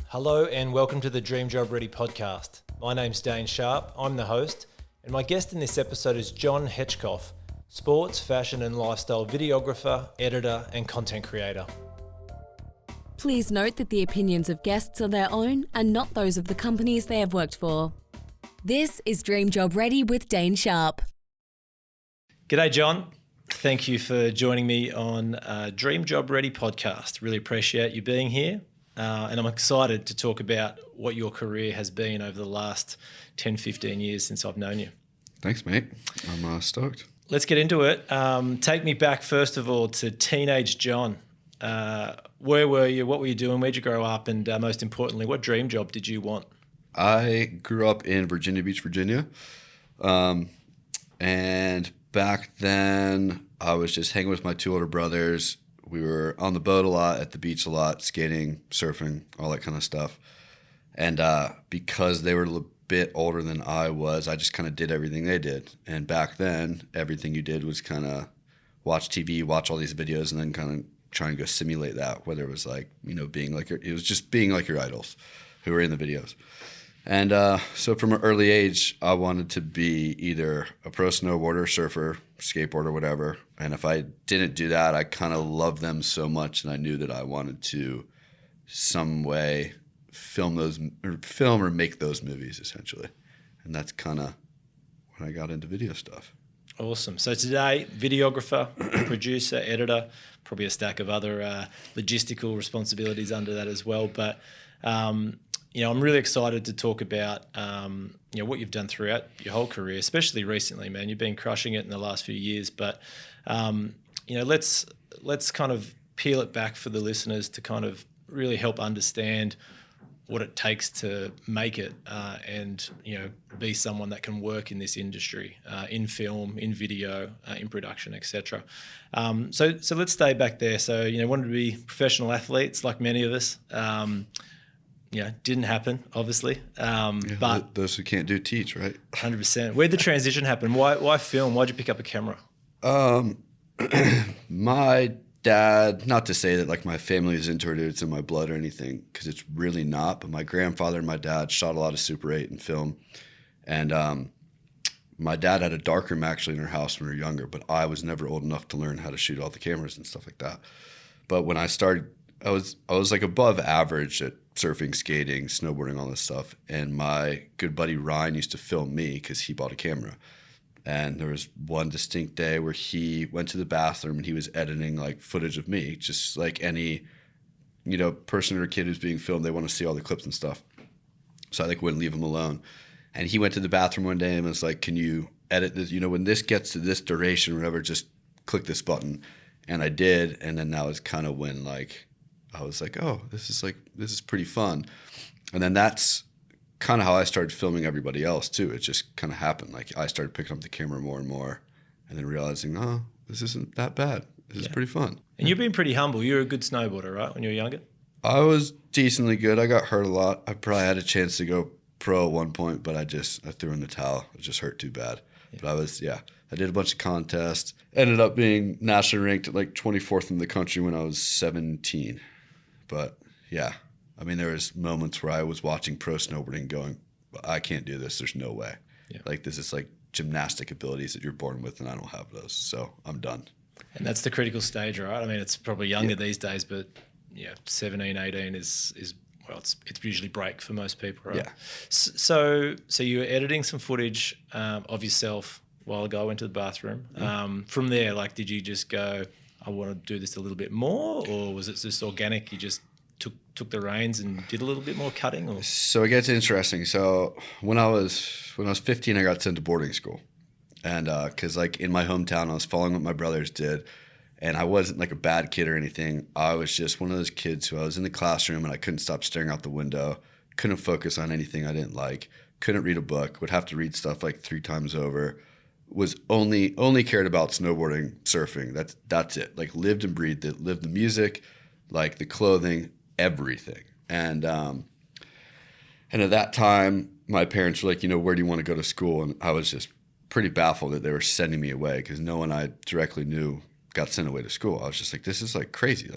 Hello and welcome to the Dream Job Ready podcast. My name's Dane Sharp, I'm the host, and my guest in this episode is Jon Hechtkopf, sports, fashion and lifestyle videographer, editor and content creator. Please note that the opinions of guests are their own and not those of the companies they have worked for. This is Dream Job Ready with Dane Sharp. G'day Jon, thank you for joining me on Dream Job Ready podcast. Really appreciate you being here. And I'm excited to talk about what your career has been over the last 10, 15 years since I've known you. Thanks, mate. I'm stoked. Let's get into it. Take me back, first of all, to teenage Jon. Where were you? What were you doing? Where'd you grow up? And most importantly, what dream job did you want? I grew up in Virginia Beach, Virginia. And back then, I was just hanging with my two older brothers. We were on the boat a lot, at the beach a lot, skating, surfing, all that kind of stuff. And because they were a little bit older than I was, I just kind of did everything they did. And back then, everything you did was kind of watch TV, watch all these videos, and then kind of try and go simulate that, whether it was like, being like it was just being like your idols who were in the videos. And so from an early age, I wanted to be either a pro snowboarder, surfer, skateboarder, whatever. And if I didn't do that, I kind of loved them so much, and I knew that I wanted to some way film or make those movies, essentially. And that's kind of when I got into video stuff. Awesome. So today, videographer, producer, editor, probably a stack of other logistical responsibilities under that as well. But I'm really excited to talk about what you've done throughout your whole career, especially recently, man. You've been crushing it in the last few years, but let's kind of peel it back for the listeners to kind of really help understand what it takes to make it and be someone that can work in this industry, in film, in video, in production, etc. So let's stay back there. So wanted to be professional athletes like many of us. Didn't happen, obviously. But those who can't do teach, right? 100%. Where'd the transition happen? Why film? Why'd you pick up a camera? My dad, not to say that like my family is into it, it's in my blood or anything, because it's really not, but my grandfather and my dad shot a lot of Super 8 and film. And my dad had a darkroom actually in our house when we were younger, but I was never old enough to learn how to shoot all the cameras and stuff like that. But when I started, I was like above average at surfing, skating, snowboarding, all this stuff. And my good buddy Ryan used to film me because he bought a camera. And there was one distinct day where he went to the bathroom and he was editing like footage of me, just like any, person or kid who's being filmed, they want to see all the clips and stuff. So I wouldn't leave him alone. And he went to the bathroom one day and was like, "Can you edit this? When this gets to this duration or whatever, just click this button." And I did. And then that was kind of when I was like, "Oh, this is pretty fun." And then that's kind of how I started filming everybody else too. It just kind of happened. Like I started picking up the camera more and more, and then realizing, oh, this isn't that bad. This is pretty fun. And you've been pretty humble. You were a good snowboarder, right, when you were younger? I was decently good. I got hurt a lot. I probably had a chance to go pro at one point, but I threw in the towel. It just hurt too bad. Yeah. But I did a bunch of contests. Ended up being nationally ranked at 24th in the country when I was 17. But yeah. I mean, there was moments where I was watching pro snowboarding going, I can't do this. There's no way. Yeah. This is gymnastic abilities that you're born with, and I don't have those. So I'm done. And that's the critical stage, right? I mean, it's probably younger these days, but 17, 18 is it's usually break for most people, right? Yeah. So you were editing some footage of yourself while a guy went to the bathroom. Mm-hmm. From there, did you just go, I want to do this a little bit more, or was it just organic? You just took the reins and did a little bit more cutting? Or? So it gets interesting. So when I was 15, I got sent to boarding school. And because in my hometown, I was following what my brothers did. And I wasn't a bad kid or anything. I was just one of those kids who I was in the classroom and I couldn't stop staring out the window, couldn't focus on anything I didn't like, couldn't read a book, would have to read stuff 3 times over, was only cared about snowboarding, surfing. That's it. Lived and breathed it, lived the music, the clothing, everything. And at that time, my parents were where do you want to go to school? And I was just pretty baffled that they were sending me away because no one I directly knew got sent away to school. I was just this is crazy.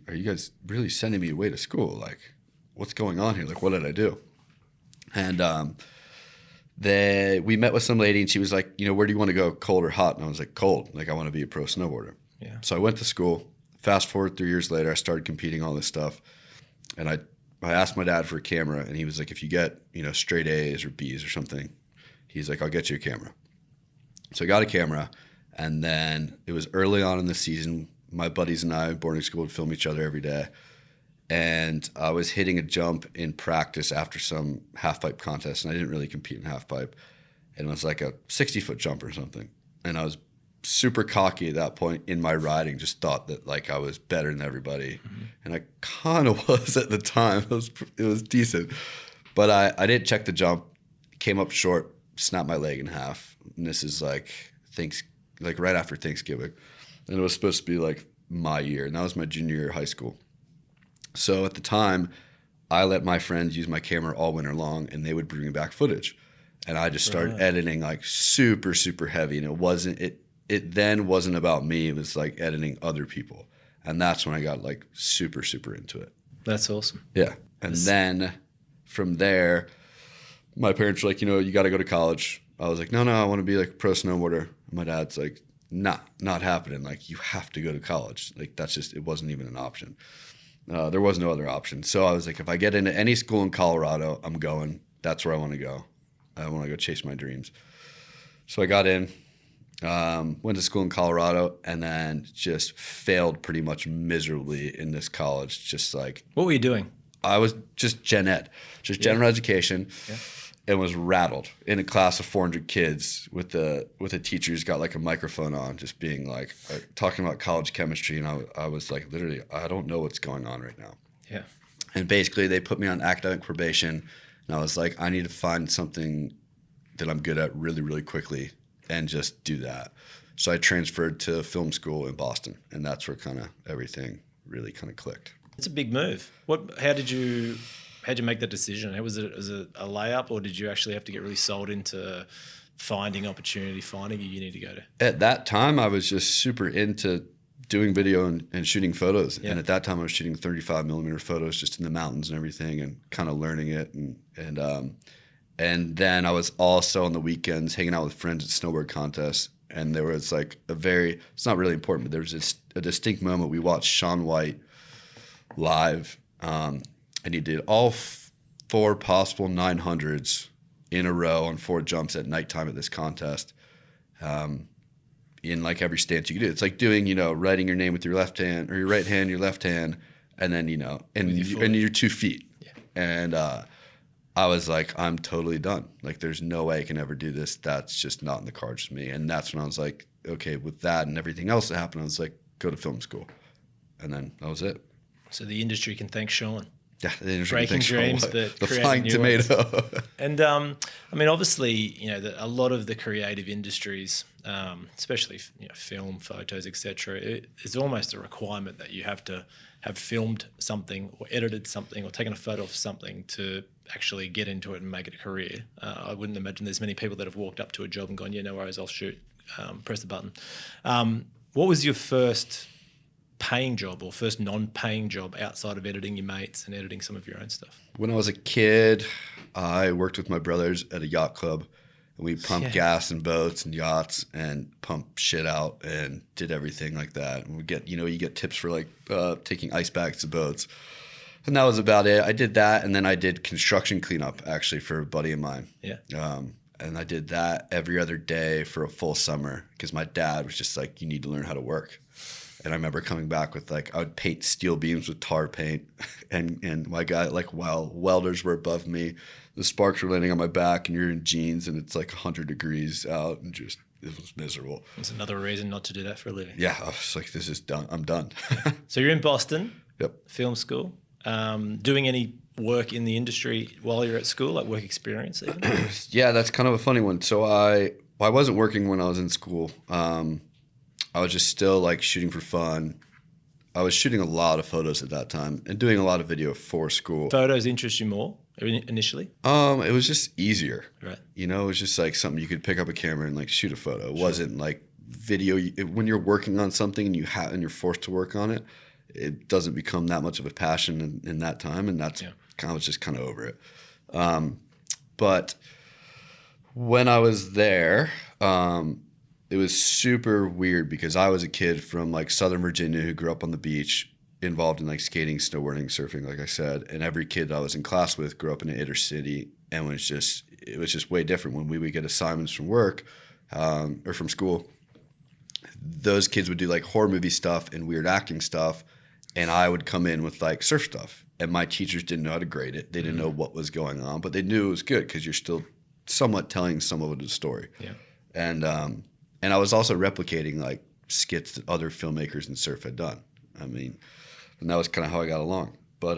Are you guys really sending me away to school? what's going on here? Like, what did I do? And we met with some lady, and she was like, where do you want to go, cold or hot? And I was like, cold. Like, I want to be a pro snowboarder. Yeah. So I went to school. Fast forward 3 years later, I started competing, all this stuff. And I asked my dad for a camera, and he was like, if you get, straight A's or B's or something, he's like, I'll get you a camera. So I got a camera, and then it was early on in the season. My buddies and I, boarding school, would film each other every day. And I was hitting a jump in practice after some half-pipe contest, and I didn't really compete in half-pipe. And it was like a 60-foot jump or something. And I was super cocky at that point in my riding, just thought that like I was better than everybody. Mm-hmm. And I kind of was at the time. It was decent. But I didn't check the jump, came up short, snapped my leg in half. And this is like right after Thanksgiving. And it was supposed to be like my year. And that was my junior year of high school. So at the time, I let my friends use my camera all winter long, and they would bring me back footage. And I just started editing like super, super heavy. And it then wasn't about me. It was like editing other people. And that's when I got like super, super into it. That's awesome. Yeah. And then from there, my parents were like, you got to go to college. I was like, no, I want to be like a pro snowboarder. And my dad's like, nah, not happening. Like, you have to go to college. Like, it wasn't even an option. There was no other option. So I was like, if I get into any school in Colorado, I'm going. That's where I want to go. I want to go chase my dreams. So I got in, went to school in Colorado, and then just failed pretty much miserably in this college. Just like, what were you doing? I was just gen ed, just general education. Yeah. And was rattled in a class of 400 kids with a teacher who's got like a microphone on, just being like talking about college chemistry. And I was like, literally, I don't know what's going on right now. Yeah. And basically they put me on academic probation, and I was like, I need to find something that I'm good at really, really quickly and just do that. So I transferred to film school in Boston, and that's where kind of everything really kind of clicked. It's a big move. How'd you make that decision? Was it a layup, or did you actually have to get really sold into finding opportunity, finding a uni to go to? At that time, I was just super into doing video and shooting photos. Yeah. And at that time, I was shooting 35 millimeter photos just in the mountains and everything, and kind of learning it. And then I was also on the weekends hanging out with friends at snowboard contests. And there was like it's not really important, but there was a distinct moment. We watched Shaun White live, and he did all 4 possible 900s in a row on 4 jumps at nighttime at this contest. In like every stance you could do. It's like doing, writing your name with your left hand, or your right hand, your left hand, and then, and your 2 feet. Yeah. And I was like, I'm totally done. Like, there's no way I can ever do this. That's just not in the cards for me. And that's when I was like, okay, with that and everything else that happened, I was like, go to film school. And then that was it. So the industry can thank Sean. Yeah, the industry breaking dreams, but the flying tomato. And I mean, obviously, a lot of the creative industries, especially film, photos, etc., it's almost a requirement that you have to have filmed something or edited something or taken a photo of something to actually get into it and make it a career. I wouldn't imagine there's many people that have walked up to a job and gone, yeah, no worries, I'll shoot, press the button. What was your first paying job or first non-paying job outside of editing your mates and editing some of your own stuff? When I was a kid, I worked with my brothers at a yacht club, and we pumped gas in boats and yachts and pumped shit out and did everything like that. And we get, you get tips for like taking ice bags to boats. And that was about it. I did that, and then I did construction cleanup actually for a buddy of mine. Yeah. And I did that every other day for a full summer because my dad was just like, you need to learn how to work. And I remember coming back with I would paint steel beams with tar paint, and my guy, while welders were above me, the sparks were landing on my back, and you're in jeans, and it's like 100 degrees out, and just, it was miserable. It's another reason not to do that for a living. Yeah, I was like, this is done. I'm done. So you're in Boston. Yep. Film school. Doing any work in the industry while you're at school, like work experience even? Yeah, that's kind of a funny one. So I wasn't working when I was in school. I was just still shooting for fun. I was shooting a lot of photos at that time and doing a lot of video for school. Photos interest you more initially? It was just easier. Right. It was just something you could pick up a camera and shoot a photo. It wasn't like video. When you're working on something and you're forced to work on it, it doesn't become that much of a passion in that time, and that's I was just kind of over it. But when I was there, it was super weird because I was a kid from like Southern Virginia who grew up on the beach, involved in like skating, snowboarding, surfing, like I said, and every kid I was in class with grew up in an inner city, and it was just way different. When we would get assignments from work or from school, those kids would do like horror movie stuff and weird acting stuff, and I would come in with like surf stuff, and my teachers didn't know how to grade it. They didn't know what was going on, but they knew it was good because you're still somewhat telling some of the story. Yeah. And I was also replicating like skits that other filmmakers in surf had done. I mean, and that was kind of how I got along. But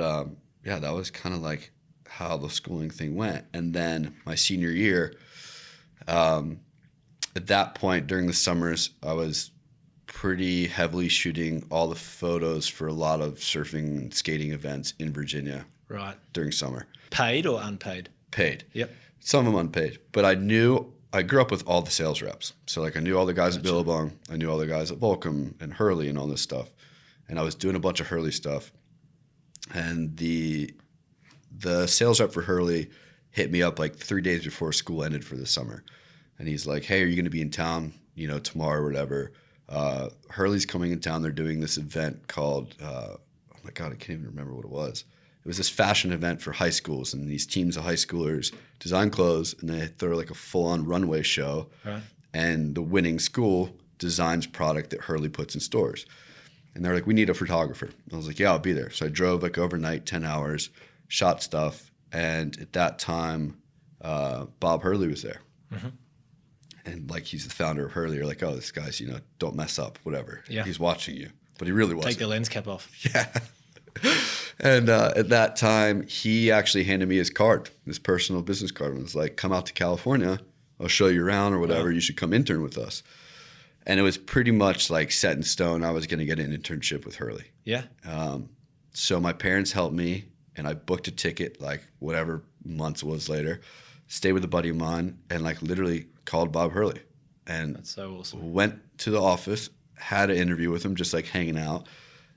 yeah, that was kind of like how the schooling thing went. And then my senior year, at that point during the summers, I was pretty heavily shooting all the photos for a lot of surfing and skating events in Virginia. Right. During summer. Paid or unpaid? Paid. Yep. Some of them unpaid. But I grew up with all the sales reps. So like I knew all the guys at Billabong. I knew all the guys at Volcom and Hurley and all this stuff. And I was doing a bunch of Hurley stuff. And the sales rep for Hurley hit me up like 3 days before school ended for the summer. And he's like, hey, are you going to be in town, tomorrow or whatever? Hurley's coming in town. They're doing this event called, oh my God, I can't even remember what it was. It was this fashion event for high schools, and these teams of high schoolers design clothes, and they throw like a full-on runway show. Right. And the winning school designs product that Hurley puts in stores. And they're like, we need a photographer. I was like, yeah, I'll be there. So I drove like overnight, 10 hours, shot stuff. And at that time, Bob Hurley was there. Mm-hmm. And like, he's the founder of Hurley. You're like, oh, this guy's, don't mess up, whatever. Yeah. He's watching you. But he really wasn't. Take the lens cap off. Yeah. And at that time, he actually handed me his card, his personal business card, and was like, come out to California. I'll show you around or whatever. Wow. You should come intern with us. And it was pretty much like set in stone. I was going to get an internship with Hurley. Yeah. So my parents helped me, and I booked a ticket like whatever months it was later, stayed with a buddy of mine, and like literally called Bob Hurley. And that's so awesome. Went to the office, had an interview with him, just like hanging out,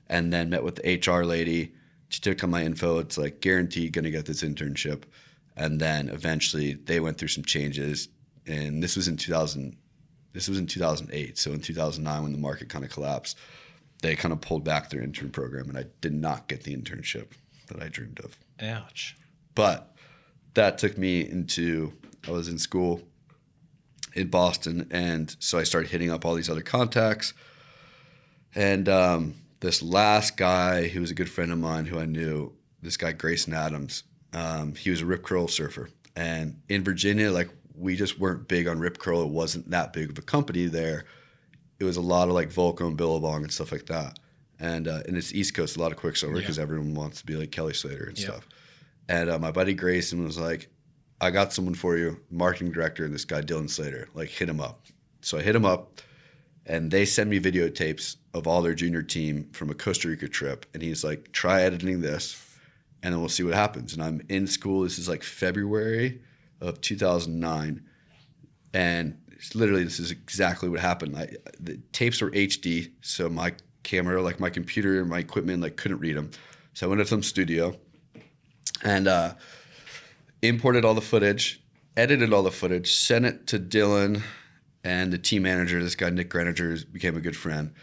and then met with the HR lady. She took on my info. It's like guaranteed going to get this internship. And then eventually they went through some changes, and this was in 2000. This was in 2008. So in 2009, when the market kind of collapsed, they kind of pulled back their intern program, and I did not get the internship that I dreamed of. Ouch. But that took me into, I was in school in Boston, and so I started hitting up all these other contacts. And this last guy, who was a good friend of mine who I knew, this guy Grayson Adams, he was a rip curl surfer. And in Virginia, like, we just weren't big on rip curl. It wasn't that big of a company there. It was a lot of like Volcom, Billabong, and stuff like that. And it's East Coast, a lot of Quicksilver, because everyone wants to be like Kelly Slater and stuff. And my buddy Grayson was like, I got someone for you, marketing director, and this guy Dylan Slater, like, hit him up. So I hit him up, and they send me videotapes of all their junior team from a Costa Rica trip. And he's like, try editing this, and then we'll see what happens. And I'm in school. This is like February of 2009. And literally, this is exactly what happened. The tapes were HD, so my camera, like my computer and my equipment, like, couldn't read them. So I went to some studio and imported all the footage, edited all the footage, sent it to Dylan and the team manager, this guy Nick Greninger, became a good friend.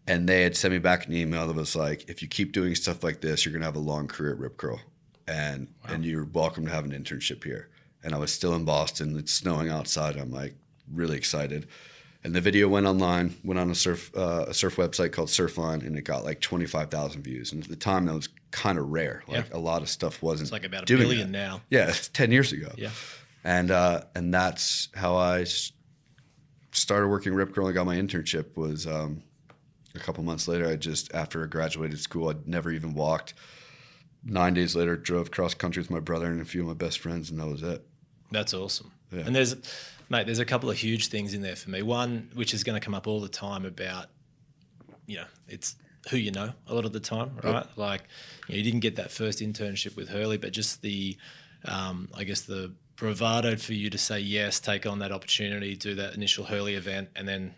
And they had sent me back an email that was like, if you keep doing stuff like this, you're going to have a long career at Rip Curl. And you're welcome to have an internship here. And I was still in Boston. It's snowing outside. I'm like really excited. And the video went online, went on a surf website called Surfline, and it got like 25,000 views. And at the time, that was kind of rare. Like, a lot of stuff wasn't. It's like about a billion that. now. Yeah, it's 10 years ago. Yeah. And that's how I started working Rip Curl and got my internship. Was a couple months later. After I graduated school, I'd never even walked. 9 days later, drove cross country with my brother and a few of my best friends, and that was it. That's awesome. Yeah. And there's a couple of huge things in there for me. One, which is going to come up all the time about, it's who you know a lot of the time, right? Yep. Like, you didn't get that first internship with Hurley, but just the, I guess the bravado for you to say yes, take on that opportunity, do that initial Hurley event, and then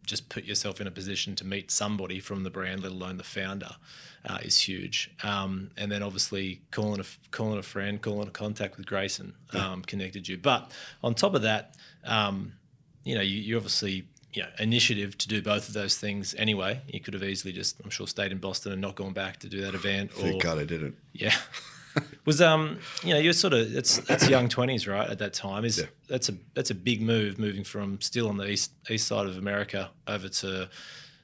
just put yourself in a position to meet somebody from the brand, let alone the founder, is huge. And then obviously calling a friend, calling a contact with Grayson connected you. But on top of that, you obviously initiative to do both of those things anyway. You could have easily just, I'm sure, stayed in Boston and not gone back to do that event. Thank God I didn't. Yeah. Was you're sort of that's young 20s, right? At that time, that's a big move, moving from still on the east side of America over to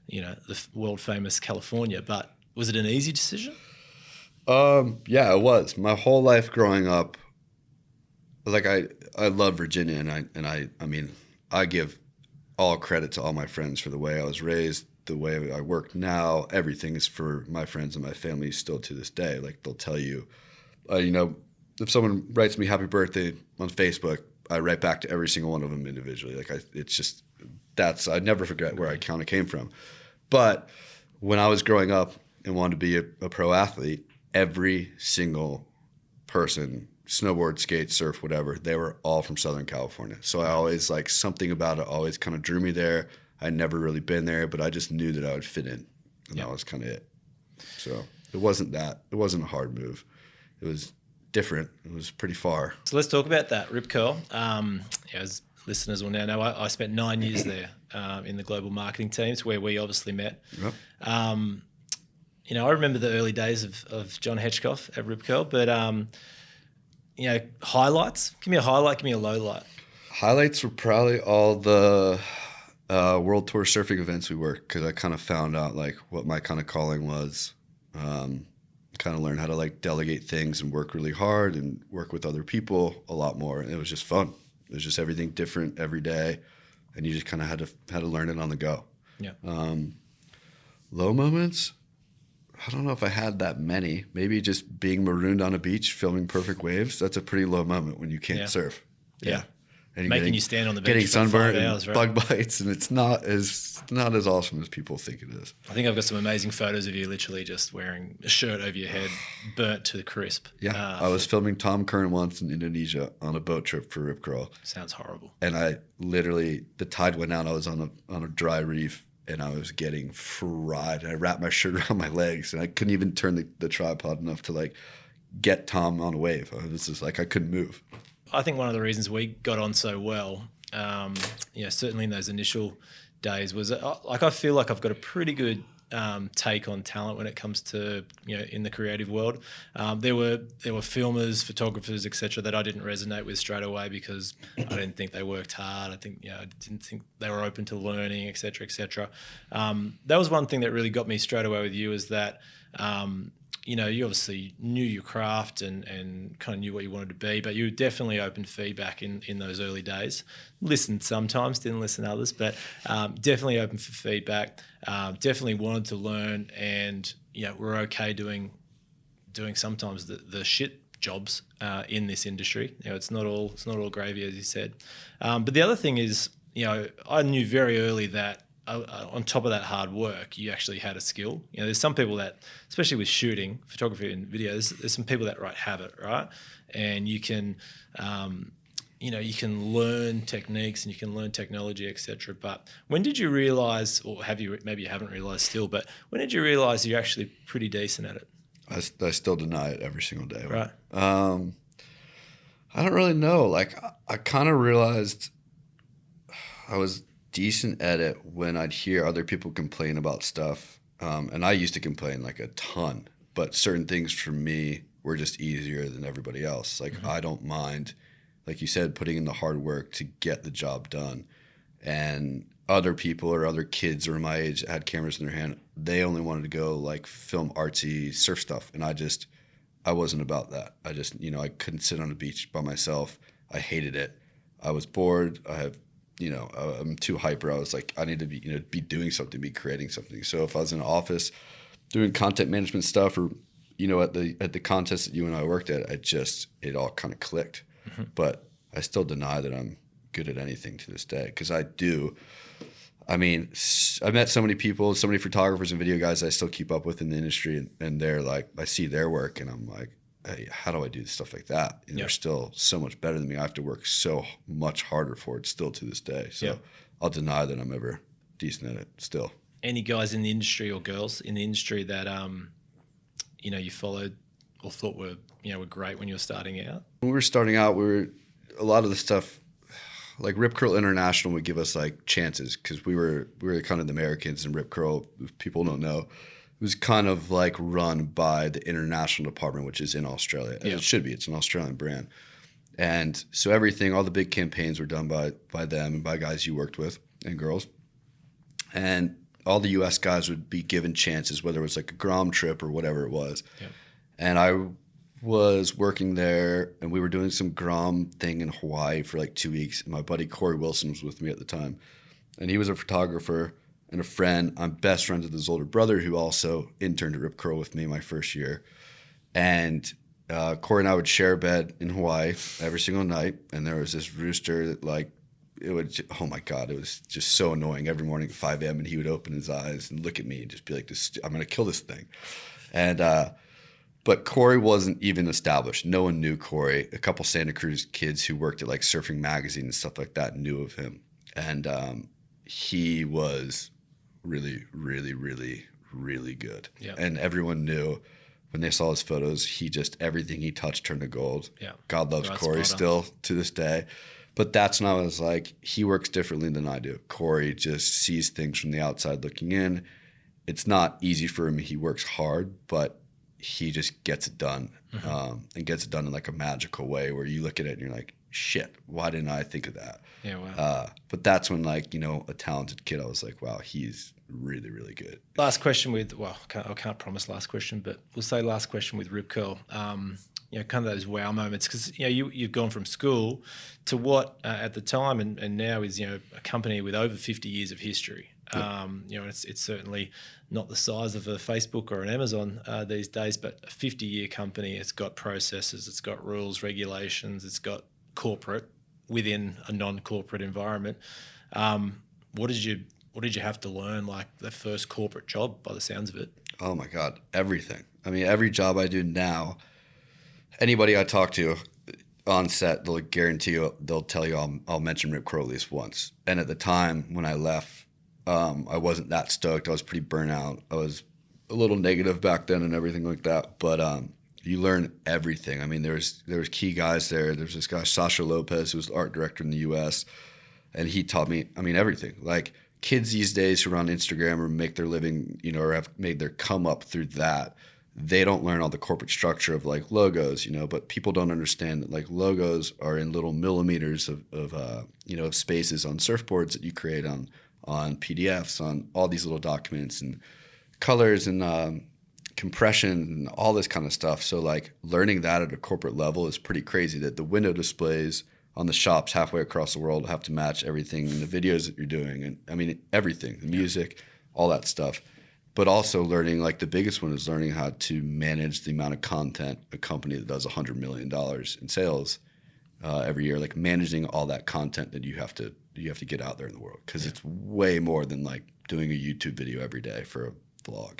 the world famous California. But was it an easy decision? Yeah, it was. My whole life growing up, like I love Virginia, and I mean I give all credit to all my friends for the way I was raised, the way I work now. Everything is for my friends and my family still to this day. Like they'll tell you. If someone writes me happy birthday on Facebook, I write back to every single one of them individually. Like I never forget where I kind of came from. But when I was growing up and wanted to be a pro athlete, every single person, snowboard, skate, surf, whatever, they were all from Southern California. So I always something about it always kind of drew me there. I'd never really been there, but I just knew that I would fit in, and that was kind of it. So it wasn't a hard move. It was different. It was pretty far. So let's talk about that Rip Curl. As listeners will now know, I spent 9 years there in the global marketing teams where we obviously met. Yep. I remember the early days of Jon Hechtkopf at Rip Curl, but highlights. Give me a highlight. Give me a low light. Highlights were probably all the World Tour surfing events we worked, because I kind of found out what my kind of calling was. Kind of learn how to delegate things and work really hard and work with other people a lot more. And it was just fun. It was just everything different every day, and you just kind of had to learn it on the go. Yeah. Low moments, I don't know if I had that many. Maybe just being marooned on a beach filming perfect waves. That's a pretty low moment when you can't surf. Yeah. And making you stand on the beach getting for sunburned 5 hours, and right? bug bites, and it's not as awesome as people think it is. I think I've got some amazing photos of you literally just wearing a shirt over your head, burnt to the crisp. Yeah, I was filming Tom Curran once in Indonesia on a boat trip for Rip Curl. Sounds horrible. And I literally, the tide went out. I was on a dry reef, and I was getting fried. And I wrapped my shirt around my legs, and I couldn't even turn the tripod enough to get Tom on a wave. I was just I couldn't move. I think one of the reasons we got on so well, certainly in those initial days, was I feel like I've got a pretty good take on talent when it comes to in the creative world. There were filmers, photographers, etc. that I didn't resonate with straight away because I didn't think they worked hard. I didn't think they were open to learning, etc., etc. That was one thing that really got me straight away with you, is that. You obviously knew your craft and kind of knew what you wanted to be, but you were definitely open to feedback in those early days. Listened sometimes, didn't listen others, but definitely open for feedback. Definitely wanted to learn, and we're okay doing sometimes the shit jobs in this industry. It's not all gravy, as you said. But the other thing is, I knew very early that. On top of that hard work, you actually had a skill. There's some people that, especially with shooting, photography and video, there's some people that have it, right? And you can, you can learn techniques and you can learn technology, etc. But when did you realize, or maybe you haven't realized still, but when did you realize you're actually pretty decent at it? I still deny it every single day. Right. I don't really know. I kind of realized I was decent at it when I'd hear other people complain about stuff. And I used to complain a ton, but certain things for me were just easier than everybody else. I don't mind, like you said, putting in the hard work to get the job done. And other people or other kids or my age that had cameras in their hand, they only wanted to go film artsy surf stuff. And I wasn't about that. I just, I couldn't sit on a beach by myself. I hated it. I was bored. I'm too hyper. I was I need to be doing something, be creating something. So if I was in an office doing content management stuff, or at the contest that you and I worked at, it all kind of clicked. Mm-hmm. But I still deny that I'm good at anything to this day, because I do. I mean, I met so many people, so many photographers and video guys I still keep up with in the industry, and they're I see their work, and I'm like, hey, how do I do stuff like that? And they're still so much better than me. I have to work so much harder for it still to this day. So I'll deny that I'm ever decent at it still. Any guys in the industry or girls in the industry that you followed or thought were great when you were starting out? When we were starting out, a lot of the stuff, like Rip Curl International would give us like chances because we were kind of the Americans, and Rip Curl, if people don't know, it was kind of like run by the international department, which is in Australia. As it should be. It's an Australian brand. And so all the big campaigns were done by them and by guys you worked with and girls. And all the U.S. guys would be given chances, whether it was like a Grom trip or whatever it was. Yeah. And I was working there, and we were doing some Grom thing in Hawaii for like 2 weeks. And my buddy Corey Wilson was with me at the time. And he was a photographer and a friend. I'm best friends with his older brother, who also interned at Rip Curl with me my first year. And Corey and I would share a bed in Hawaii every single night. And there was this rooster that oh my God, it was just so annoying every morning at 5 a.m. And he would open his eyes and look at me and just be like, I'm going to kill this thing. And, but Corey wasn't even established. No one knew Corey. A couple Santa Cruz kids who worked at like Surfing Magazine and stuff like that knew of him. And he was really, really, really, really good. Yeah. And everyone knew when they saw his photos, everything he touched turned to gold. Yeah. God loves Corey still to this day. But that's when I was like, he works differently than I do. Corey just sees things from the outside looking in. It's not easy for him. He works hard, but he just gets it done, and gets it done in like a magical way where you look at it and you're like, shit, why didn't I think of that? Yeah, wow. But that's when a talented kid, I was like, wow, he's really, really good. Last question I can't promise last question, but we'll say last question with Rip Curl. Kind of those wow moments, because you've gone from school to what at the time and now is a company with over 50 years of history. Yep. It's certainly not the size of a Facebook or an Amazon these days, but a 50-year company. It's got processes, it's got rules, regulations, it's got corporate within a non-corporate environment. What did you have to learn, like the first corporate job, by the sounds of it? Oh my God, everything. I mean, every job I do now, anybody I talk to on set, they'll guarantee you, they'll tell you I'll mention Rip Curl at least once. And at the time when I left, I wasn't that stoked. I was pretty burnt out. I was a little negative back then and everything like that. But you learn everything. I mean, there was key guys there. There's this guy, Sasha Lopez, who was the art director in the U.S., and he taught me, everything. Like kids these days who are on Instagram or make their living, or have made their come up through that, they don't learn all the corporate structure of like logos, but people don't understand that like logos are in little millimeters of spaces on surfboards that you create on PDFs, on all these little documents and colors and compression and all this kind of stuff. So like learning that at a corporate level is pretty crazy, that the window displays on the shops halfway across the world have to match everything in the videos that you're doing. And everything, the music, all that stuff. But also learning, like the biggest one is learning how to manage the amount of content a company that does $100 million in sales every year, like managing all that content that you have to get out there in the world, because it's way more than like doing a YouTube video every day for a vlog.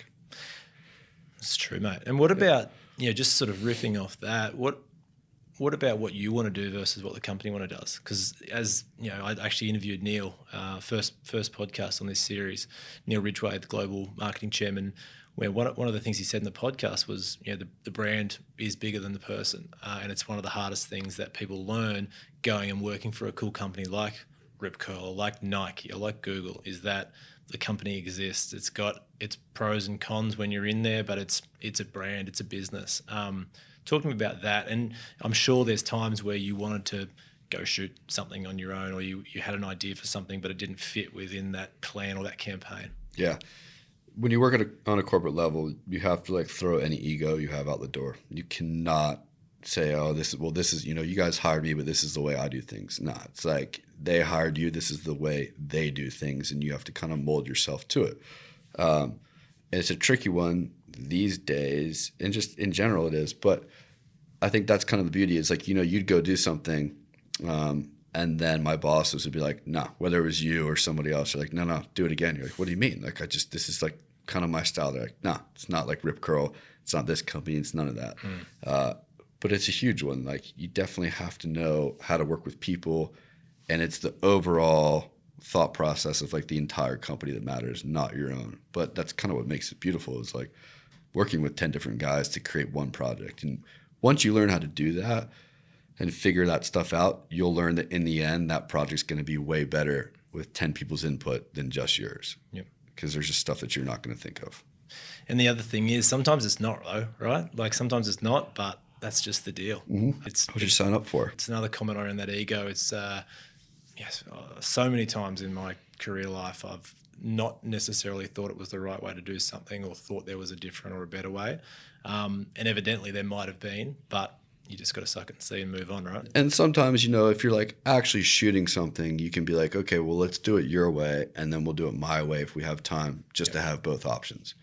That's true, mate. And what about, just sort of riffing off that, what about what you want to do versus what the company want to do? Because as I actually interviewed Neil, first podcast on this series, Neil Ridgway, the global marketing chairman, where one of the things he said in the podcast was, the brand is bigger than the person, and it's one of the hardest things that people learn going and working for a cool company like Rip Curl, or like Nike, or like Google, is that the company exists. It's got its pros and cons when you're in there, but it's a brand, it's a business. Talk to me about that. And I'm sure there's times where you wanted to go shoot something on your own, or you had an idea for something, but it didn't fit within that plan or that campaign. Yeah. When you work on a corporate level, you have to like throw any ego you have out the door. You cannot say, this is, you guys hired me, but this is the way I do things. Nah, it's like they hired you. This is the way they do things, and you have to kind of mold yourself to it. And it's a tricky one these days, and just in general it is. But I think that's kind of the beauty. It's like, you'd go do something, and then my bosses would be like, nah, whether it was you or somebody else, you're like, no, do it again. You're like, what do you mean? Like, this is like kind of my style. They're like, nah, it's not like Rip Curl. It's not this company. It's none of that. But it's a huge one. Like, you definitely have to know how to work with people, and it's the overall thought process of like the entire company that matters, not your own. But that's kind of what makes it beautiful, is like working with 10 different guys to create one project. And once you learn how to do that and figure that stuff out, you'll learn that in the end, that project's going to be way better with 10 people's input than just yours. Yep. Because there's just stuff that you're not going to think of. And the other thing is, sometimes it's not, though, right? Like sometimes it's not, but that's just the deal. It's What did you sign up for? It's another comment around that ego. It's so many times in my career life, I've not necessarily thought it was the right way to do something, or thought there was a different or a better way. And evidently there might have been, but you just got to suck it and see and move on, right? And sometimes, you know, if you're like actually shooting something, you can be like, okay, well, let's do it your way, and then we'll do it my way if we have time, just to have both options.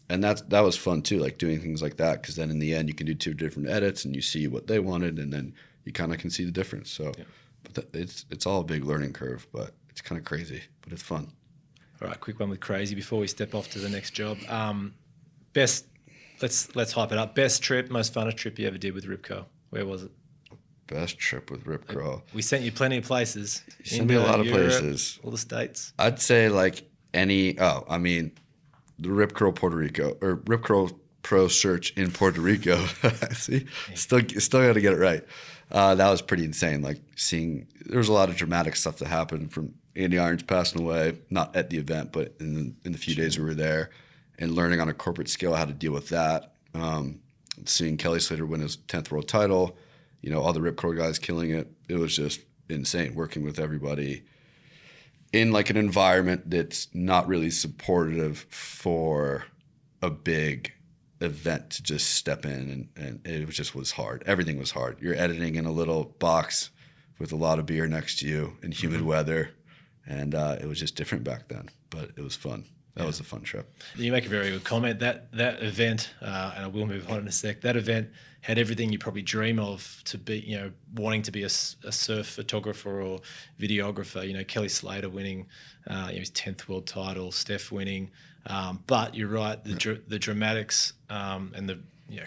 And that was fun too, like doing things like that, because then in the end you can do 2 different edits and you see what they wanted, and then you kind of can see the difference. So but it's all a big learning curve, but it's kind of crazy, but it's fun. All right, quick one with crazy before we step off to the next job. Let's hype it up. Best trip, most funnest trip you ever did with Rip Curl. Where was it? Best trip with Rip Curl. We sent you plenty of places. You sent me a lot of Europe, places. All the states. I'd say like the Rip Curl Puerto Rico, or Rip Curl Pro search in Puerto Rico. See, still got to get it right. That was pretty insane. Like there was a lot of dramatic stuff that happened, from Andy Irons passing away, not at the event, but in the few days we were there, and learning on a corporate scale how to deal with that. Seeing Kelly Slater win his 10th world title, you know, all the Rip Curl guys killing it. It was just insane working with everybody in like an environment that's not really supportive for a big event to just step in, and it was hard. Everything was hard. You're editing in a little box with a lot of beer next to you in humid weather, and it was just different back then, but it was fun. That was a fun trip. You make a very good comment. That event, and I will move on in a sec, that event had everything you probably dream of to be, you know, wanting to be a surf photographer or videographer. You know, Kelly Slater winning his 10th world title, Steph winning. But you're right, the dramatics and the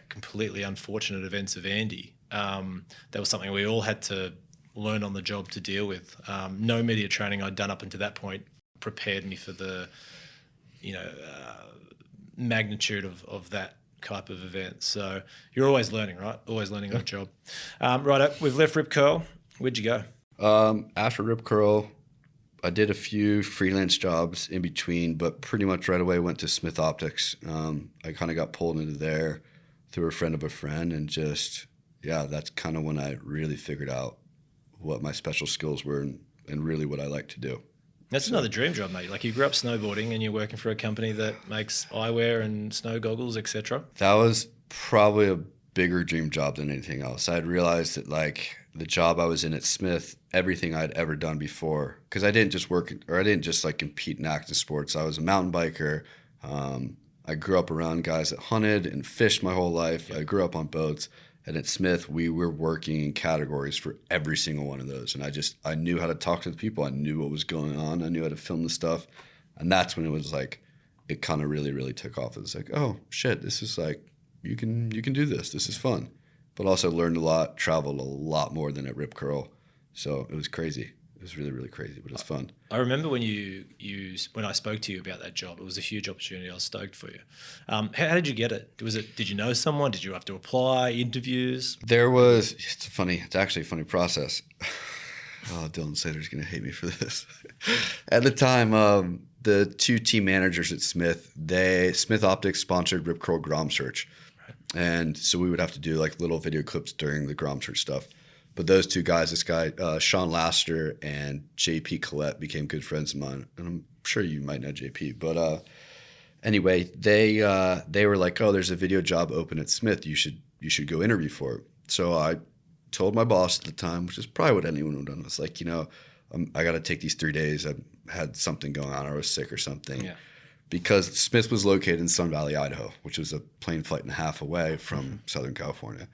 completely unfortunate events of Andy, that was something we all had to learn on the job to deal with. No media training I'd done up until that point prepared me for the magnitude of that type of event. So you're always learning, right? Always learning on the job. Right, we've left Rip Curl. Where'd you go? After Rip Curl, I did a few freelance jobs in between, but pretty much right away went to Smith Optics. I kind of got pulled into there through a friend of a friend, and that's kind of when I really figured out what my special skills were and really what I like to do. That's another dream job, mate. Like, you grew up snowboarding and you're working for a company that makes eyewear and snow goggles, etc. That was probably a bigger dream job than anything else. I'd realized that, like, the job I was in at Smith, everything I'd ever done before, because I didn't just like compete in active sports. I was a mountain biker. I grew up around guys that hunted and fished my whole life. Yep. I grew up on boats. And at Smith, we were working in categories for every single one of those. And I knew how to talk to the people. I knew what was going on. I knew how to film the stuff. And that's when it was like, it kind of really, really took off. It was like, oh, shit, this is like, you can do this. This is fun. But also learned a lot, traveled a lot more than at Rip Curl. So it was crazy. It was really, really crazy, but it's fun. I remember when when I spoke to you about that job, it was a huge opportunity. I was stoked for you. How did you get it? Did you know someone? Did you have to apply, interviews? It's actually a funny process. Oh, Dylan Slater's going to hate me for this. At the time, the 2 team managers at Smith, Smith Optics sponsored Rip Curl Grom Search. Right. And so we would have to do like little video clips during the Grom Search stuff. But those 2 guys, this guy, Sean Laster and JP Collette, became good friends of mine. And I'm sure you might know JP. But anyway, they were like, oh, there's a video job open at Smith. You should go interview for it. So I told my boss at the time, which is probably what anyone would have done. I was like, I got to take these 3 days. I had something going on. I was sick or something. Yeah. Because Smith was located in Sun Valley, Idaho, which was a plane flight and a half away from Southern California.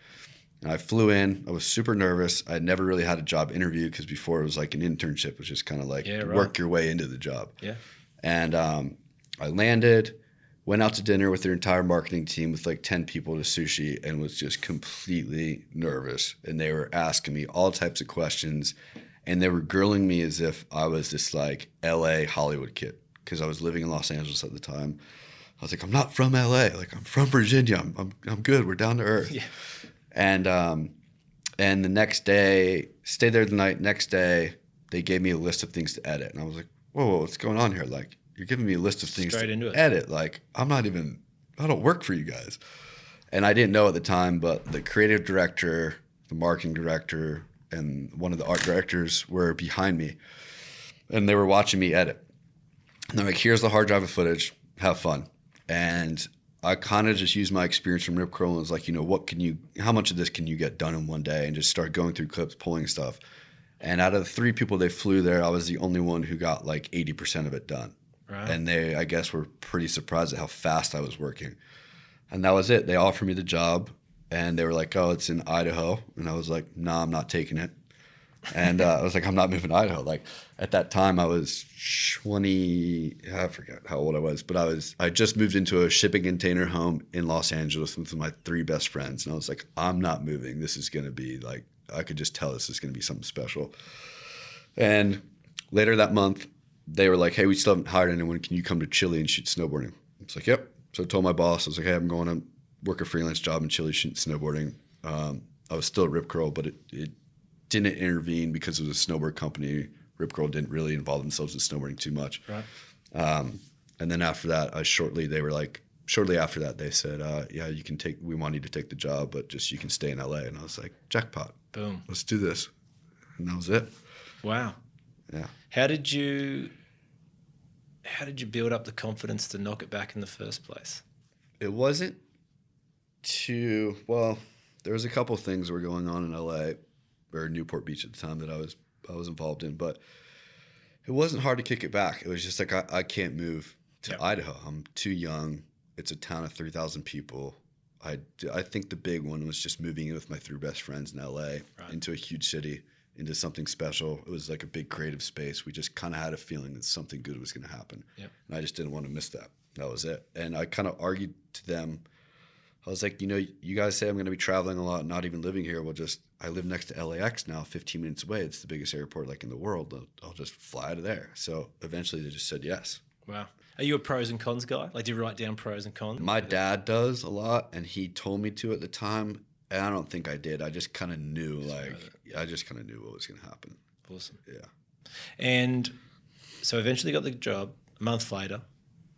And I flew in. I was super nervous. I had never really had a job interview, because before it was like an internship, which is kind of like work your way into the job. Yeah. And I landed, went out to dinner with their entire marketing team with like 10 people to sushi, and was just completely nervous. And they were asking me all types of questions. And they were grilling me as if I was this like LA Hollywood kid, because I was living in Los Angeles at the time. I was like, I'm not from LA. Like, I'm from Virginia. I'm good. We're down to earth. Yeah. And the next day, stayed there the night. Next day, they gave me a list of things to edit. And I was like, whoa, what's going on here? Like, you're giving me a list of things Straight to into it. edit. Like, I don't work for you guys. And I didn't know at the time, but the creative director, the marketing director, and one of the art directors were behind me. And they were watching me edit. And they're like, here's the hard drive of footage. Have fun. And I kind of just used my experience from Rip Curl and was like, how much of this can you get done in one day? And just start going through clips, pulling stuff. And out of the 3 people they flew there, I was the only one who got like 80% of it done. Right. And they, I guess, were pretty surprised at how fast I was working. And that was it. They offered me the job, and they were like, oh, it's in Idaho. And I was like, nah, I'm not taking it. And I was like, I'm not moving to Idaho. Like, at that time, I was 20, I forget how old I was, but I just moved into a shipping container home in Los Angeles with my 3 best friends. And I was like, I'm not moving. This is going to be like, I could just tell this is going to be something special. And later that month, they were like, hey, we still haven't hired anyone. Can you come to Chile and shoot snowboarding? I was like, yep. So I told my boss, I was like, hey, I'm going to work a freelance job in Chile shooting snowboarding. I was still at Rip Curl, but it didn't intervene because it was a snowboard company. Rip Curl didn't really involve themselves in snowboarding too much. Right. And then after that, shortly after that, they said, yeah, we want you to take the job, but just you can stay in LA. And I was like, jackpot. Boom. Let's do this. And that was it. Wow. Yeah. How did you build up the confidence to knock it back in the first place? It wasn't there was a couple things that were going on in LA or Newport Beach at the time that I was involved in, but it wasn't hard to kick it back. It was just like, I can't move to Idaho. I'm too young. It's a town of 3,000 people. I think the big one was just moving in with my 3 best friends in LA into a huge city, into something special. It was like a big creative space. We just kind of had a feeling that something good was going to happen. Yep. And I just didn't want to miss that. That was it. And I kind of argued to them. I was like, you guys say I'm going to be traveling a lot, not even living here. Well, I live next to LAX now, 15 minutes away. It's the biggest airport like in the world. I'll just fly to there. So eventually they just said yes. Wow. Are you a pros and cons guy? Like, do you write down pros and cons? My dad does a lot, and he told me to at the time, and I don't think I did. I just kind of knew, what was going to happen. Awesome. Yeah. And so eventually got the job a month later.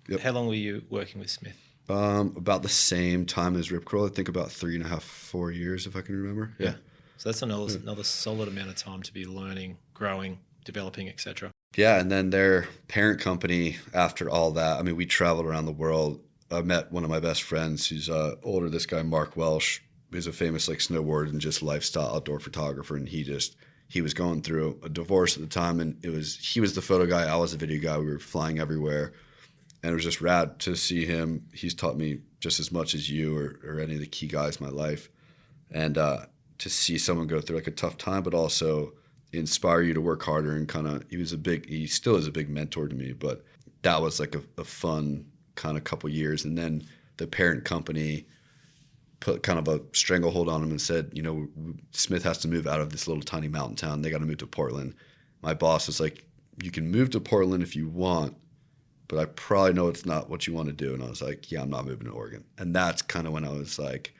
Yep. How long were you working with Smith? About the same time as Rip Curl. I think about 3.5, 4 years, if I can remember. Yeah. So that's another solid amount of time to be learning, growing, developing, etc. Yeah, and then their parent company, after all that, I mean, we traveled around the world. I met one of my best friends who's older, this guy, Mark Welsh, who's a famous like and just lifestyle outdoor photographer. And he was going through a divorce at the time, and he was the photo guy, I was the video guy. We were flying everywhere. And it was just rad to see him. He's taught me just as much as you or any of the key guys in my life. And to see someone go through like a tough time, but also inspire you to work harder and he still is a big mentor to me. But that was like a fun kind of couple years. And then the parent company put kind of a stranglehold on him and said, Smith has to move out of this little tiny mountain town. They got to move to Portland. My boss was like, you can move to Portland if you want, but I probably know it's not what you want to do. And I was like, yeah, I'm not moving to Oregon. And that's kind of when I was like,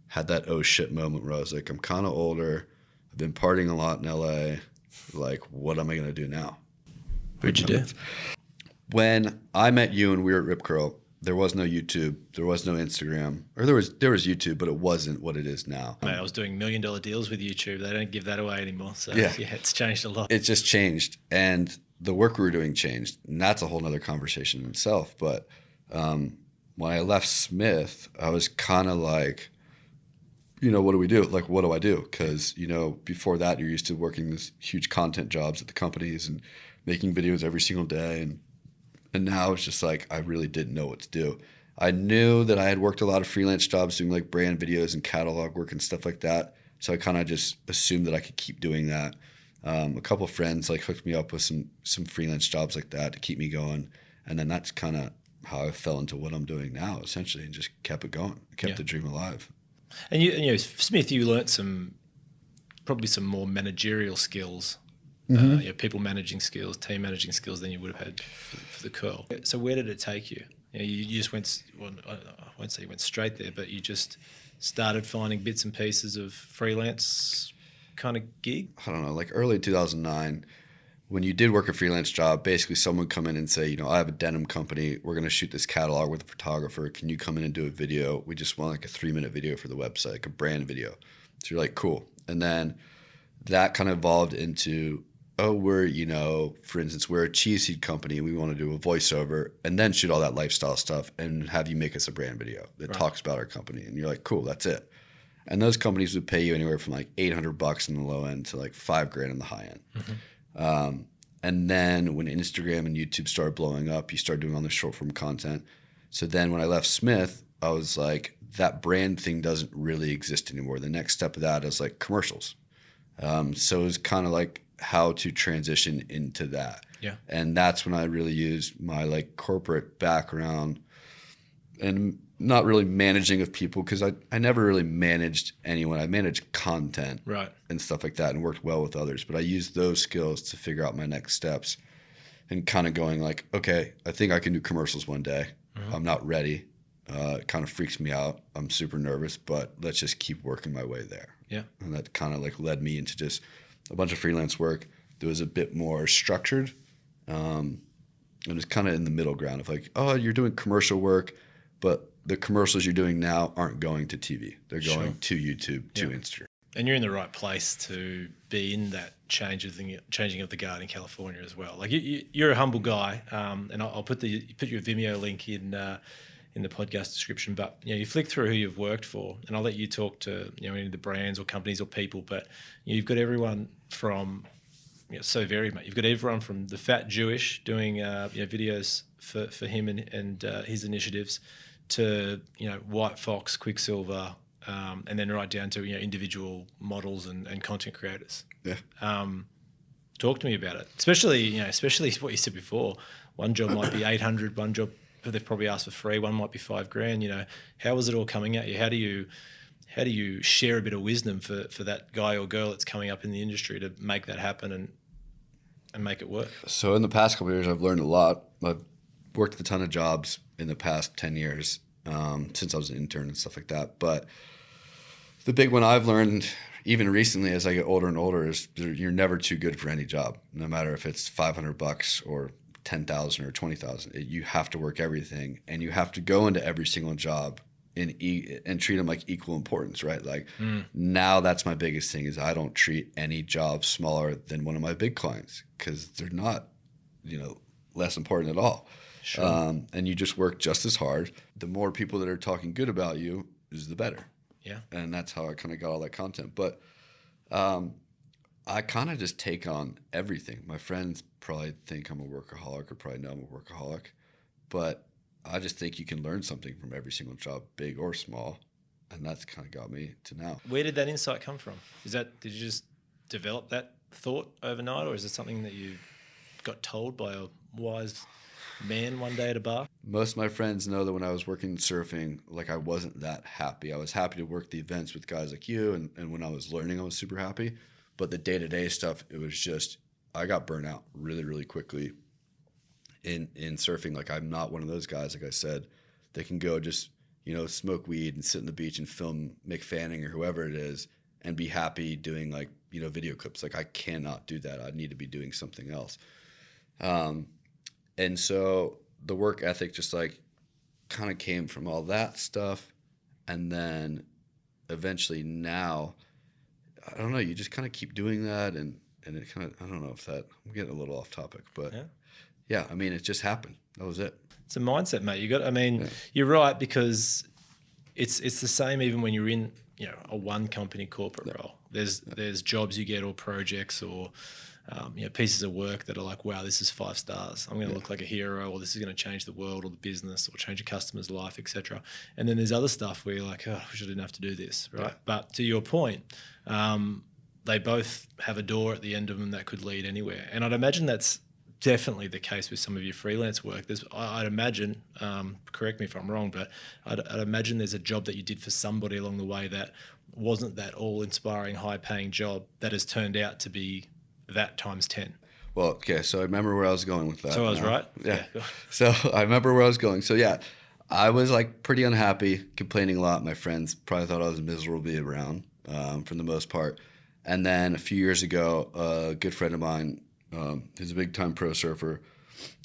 had that oh shit moment where I was like, I'm kind of older. I've been partying a lot in LA. Like, what am I going to do now? What'd you do? When I met you and we were at Rip Curl, there was no YouTube. There was no Instagram. Or there was YouTube, but it wasn't what it is now. Mate, I was doing $1 million deals with YouTube. They don't give that away anymore. So yeah, it's changed a lot. It just changed. And the work we were doing changed. And that's a whole nother conversation in itself. But when I left Smith, I was kind of like, what do we do? Like, what do I do? Because, before that, you're used to working these huge content jobs at the companies and making videos every single day. And now it's just like, I really didn't know what to do. I knew that I had worked a lot of freelance jobs doing like brand videos and catalog work and stuff like that. So I kind of just assumed that I could keep doing that. A couple of friends like hooked me up with some freelance jobs like that to keep me going. And then that's kind of how I fell into what I'm doing now, essentially, and just kept it going, kept the dream alive. And you Smith, you learnt probably some more managerial skills people managing skills, team managing skills than you would have had for the curl. So where did it take you? You just went, well, I won't say you went straight there, but you just started finding bits and pieces of freelance kind of gig? I don't know, like early 2009, when you did work a freelance job, basically someone would come in and say, I have a denim company. We're going to shoot this catalog with a photographer. Can you come in and do a video? We just want like a 3-minute video for the website, like a brand video. So you're like, cool. And then that kind of evolved into, we're, for instance, we're a cheese seed company. We want to do a voiceover and then shoot all that lifestyle stuff and have you make us a brand video that talks about our company. And you're like, cool, that's it. And those companies would pay you anywhere from like $800 in the low end to like $5,000 in the high end. Mm-hmm. And then when Instagram and YouTube started blowing up, you started doing all this short form content. So then when I left Smith, I was like, that brand thing doesn't really exist anymore. The next step of that is like commercials. So it was kind of like how to transition into that. Yeah. And that's when I really used my like corporate background and not really managing of people, because I never really managed anyone. I managed content and stuff like that and worked well with others. But I used those skills to figure out my next steps and kind of going like, okay, I think I can do commercials one day. Mm-hmm. I'm not ready. It kind of freaks me out. I'm super nervous, but let's just keep working my way there. Yeah. And that kind of like led me into just a bunch of freelance work that was a bit more structured. And it was kind of in the middle ground of like, you're doing commercial work, but the commercials you're doing now aren't going to TV. They're going to YouTube, to Instagram. And you're in the right place to be in that changing of the guard in California as well. Like you're a humble guy, and I'll put your Vimeo link in the podcast description. But you flick through who you've worked for, and I'll let you talk to any of the brands or companies or people. But you've got everyone from so varied, mate. You've got everyone from the fat Jewish doing videos for him and his initiatives, to Whitefox, Quicksilver, and then right down to individual models and content creators. Yeah. Talk to me about it, especially what you said before. One job might be 800, one job they've probably asked for free, one might be $5,000. How is it all coming at you? How do you share a bit of wisdom for that guy or girl that's coming up in the industry to make that happen and make it work? So in the past couple of years, I've learned a lot. I've worked a ton of jobs in the past 10 years since I was an intern and stuff like that. But the big one I've learned even recently as I get older and older is you're never too good for any job, no matter if it's $500 or $10,000 or $20,000. You have to work everything, and you have to go into every single job and treat them like equal importance, right? Like now that's my biggest thing is I don't treat any job smaller than one of my big clients, because they're not, less important at all. Sure. And you just work just as hard. The more people that are talking good about you is the better. Yeah. And that's how I kind of got all that content. But I kind of just take on everything. My friends probably think I'm a workaholic, or probably know I'm a workaholic. But I just think you can learn something from every single job, big or small. And that's kind of got me to now. Where did that insight come from? Did you just develop that thought overnight, or is it something that you got told by a wise man one day at a bar? Most of my friends know that when I was working surfing, like I wasn't that happy. I was happy to work the events with guys like you, and when I was learning, I was super happy. But the day-to-day stuff, it was just, I got burnt out really, really quickly in surfing. Like I'm not one of those guys, like I said, that can go just, smoke weed and sit on the beach and film Mick Fanning or whoever it is and be happy doing like, video clips. Like I cannot do that. I need to be doing something else. And so the work ethic just like kind of came from all that stuff. And then eventually now, I don't know, you just kind of keep doing that. And it kind of, I don't know if that, I'm getting a little off topic, but yeah, I mean, it just happened. That was it. It's a mindset, mate. You're right, because it's the same even when you're in, a one company corporate role. There's jobs you get or projects or pieces of work that are like, wow, this is 5 stars. I'm going to look like a hero, or this is going to change the world or the business or change a customer's life, etc. And then there's other stuff where you're like, oh, I wish I didn't have to do this, right? Yeah. But to your point, they both have a door at the end of them that could lead anywhere. And I'd imagine that's definitely the case with some of your freelance work. I'd imagine, correct me if I'm wrong, but I'd imagine there's a job that you did for somebody along the way that wasn't that all-inspiring, high-paying job that has turned out to be that times 10. Well, okay, so I remember where I was going with that. So I was right? Yeah. So I remember where I was going. So yeah, I was like pretty unhappy, complaining a lot. My friends probably thought I was miserable to be around for the most part. And then a few years ago, a good friend of mine, who's a big-time pro surfer,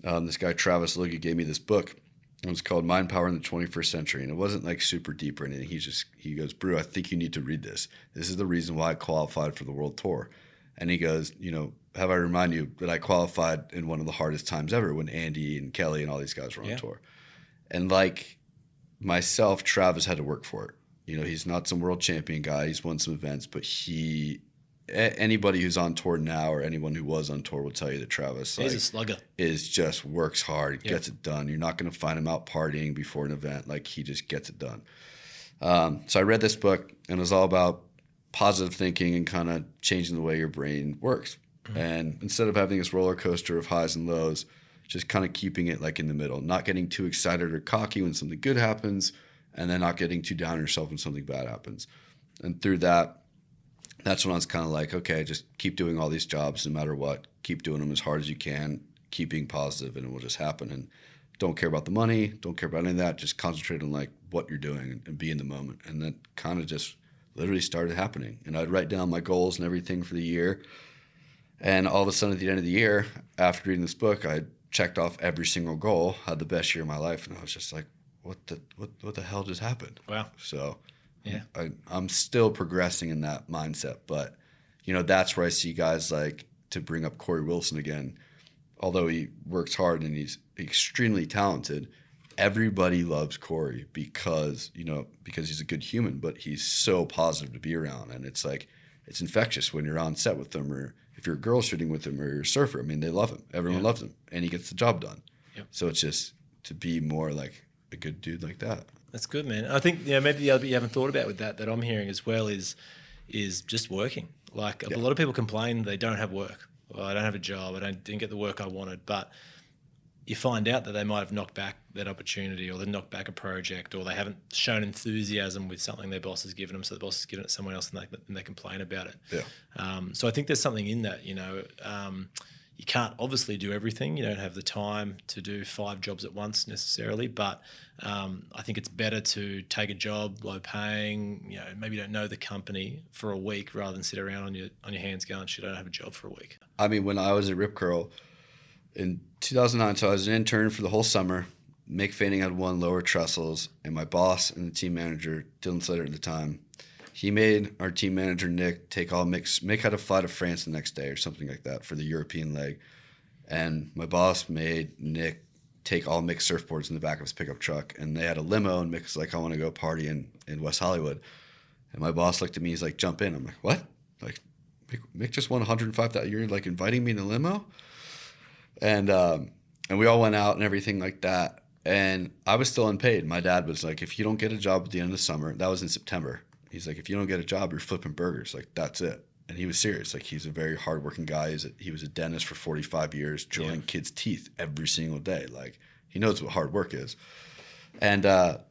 this guy Travis Lugie gave me this book. It was called Mind Power in the 21st Century, and it wasn't like super deep or anything. He goes, Brew, I think you need to read this. This is the reason why I qualified for the World Tour. And he goes, you know, have I remind you that I qualified in one of the hardest times ever when Andy and Kelly and all these guys were on tour. And like myself, Travis had to work for it. You know, he's not some world champion guy. He's won some events, but anybody who's on tour now or anyone who was on tour will tell you that Travis He's a slugger. Is just works hard, gets it done. You're not going to find him out partying before an event. Like he just gets it done. So I read this book and it was all about positive thinking and kind of changing the way your brain works. Mm-hmm. And instead of having this roller coaster of highs and lows, just kind of keeping it like in the middle, not getting too excited or cocky when something good happens, and then not getting too down on yourself when something bad happens. And through that, that's when I was kind of like, okay, just keep doing all these jobs no matter what. Keep doing them as hard as you can. Keep being positive, and it will just happen. And don't care about the money. Don't care about any of that. Just concentrate on like what you're doing and be in the moment. And that kind of just literally started happening. And I'd write down my goals and everything for the year. And all of a sudden at the end of the year, after reading this book, I checked off every single goal, had the best year of my life. And I was just like, what the hell just happened? Wow. So yeah, I'm still progressing in that mindset. But, you know, that's where I see guys like, to bring up Corey Wilson again, although he works hard and he's extremely talented, everybody loves Corey because he's a good human, but he's so positive to be around. And it's like, it's infectious when you're on set with him, or if you're a girl shooting with him, or you're a surfer. I mean, they love him. Everyone loves him, and he gets the job done. Yep. So it's just to be more like a good dude like that. That's good, man. I think maybe the other bit you haven't thought about with that I'm hearing as well is just working. Like a lot of people complain they don't have work. Well, I don't have a job. Didn't get the work I wanted. But you find out that they might have knocked back that opportunity, or they knocked back a project, or they haven't shown enthusiasm with something their boss has given them, so the boss has given it to someone else and they complain about it. Yeah. So I think there's something in that, you can't obviously do everything. You don't have the time to do 5 jobs at once necessarily, but I think it's better to take a job, low paying, maybe you don't know the company for a week rather than sit around on your hands going, shit, I don't have a job for a week. I mean, when I was at Rip Curl in 2009, so I was an intern for the whole summer. Mick Fanning had won lower trestles, and my boss and the team manager, Dylan Slater at the time, he made our team manager, Nick, take all Mick's. Mick had to fly to France the next day or something like that for the European leg. And my boss made Nick take all Mick's surfboards in the back of his pickup truck. And they had a limo, and Mick was like, I want to go party in West Hollywood. And my boss looked at me, he's like, jump in. I'm like, what? Like, Mick just won $105,000. You're like inviting me in a limo? And we all went out and everything like that. And I was still unpaid. My dad was like, if you don't get a job at the end of the summer, that was in September. He's like, if you don't get a job, you're flipping burgers. Like, that's it. And he was serious. Like, he's a very hardworking guy. He was a dentist for 45 years, drilling kids' teeth every single day. Like, he knows what hard work is. And that